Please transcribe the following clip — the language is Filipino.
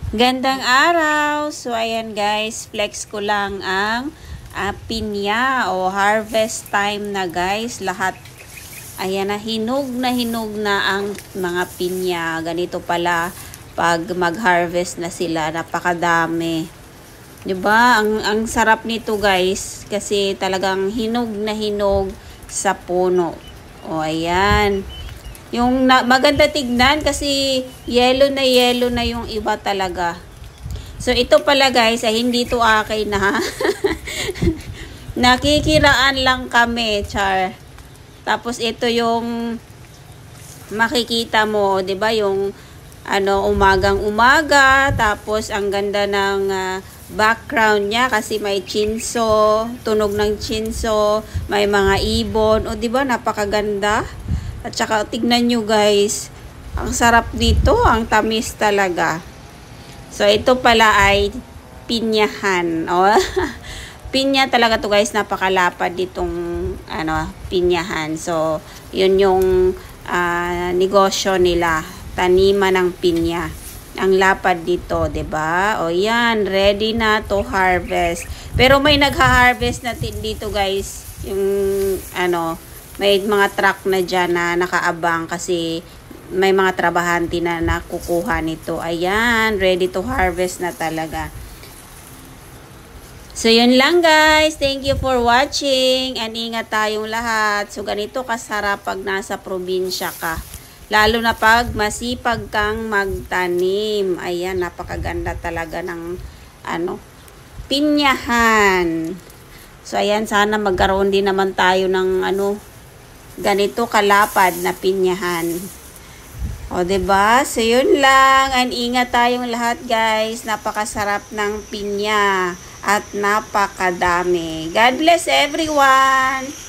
Gandang araw! So, ayan guys, flex ko lang ang pinya o harvest time na guys. Lahat, ayan na hinog na ang mga pinya. Ganito pala pag mag-harvest na sila, napakadami. Diba? Ang sarap nito guys, kasi talagang hinog na hinog sa puno. O, ayan. Yung maganda tignan kasi yellow na yung iba talaga. So ito pala guys ay hindi to akin na. Nakikiraan lang kami, char. Tapos ito yung makikita mo, 'di ba, yung umagang umaga, tapos ang ganda ng background niya kasi may chinso, tunog ng chinso, may mga ibon, o 'di ba, napakaganda. At saka tignan nyo guys, ang sarap dito, ang tamis talaga. So ito pala ay pinyahan. Oh. Pinya talaga to guys, napakalapad ditong pinyahan. So yun yung negosyo nila, taniman ng pinya. Ang lapad dito, 'di ba? O yan, ready na to harvest. Pero may nagha-harvest natin dito guys, yung may mga truck na dyan na nakaabang kasi may mga trabahante na nakukuha nito. Ayan, ready to harvest na talaga. So, yun lang guys. Thank you for watching. And ingat tayong lahat. So, ganito kasarap pag nasa probinsya ka. Lalo na pag masipag kang magtanim. Ayan, napakaganda talaga ng pinyahan. So, ayan, sana magkaroon din naman tayo ng ganito kalapad na pinyahan. O, diba? So, yun lang. And ingat tayong lahat, guys. Napakasarap ng pinya. At napakadami. God bless everyone!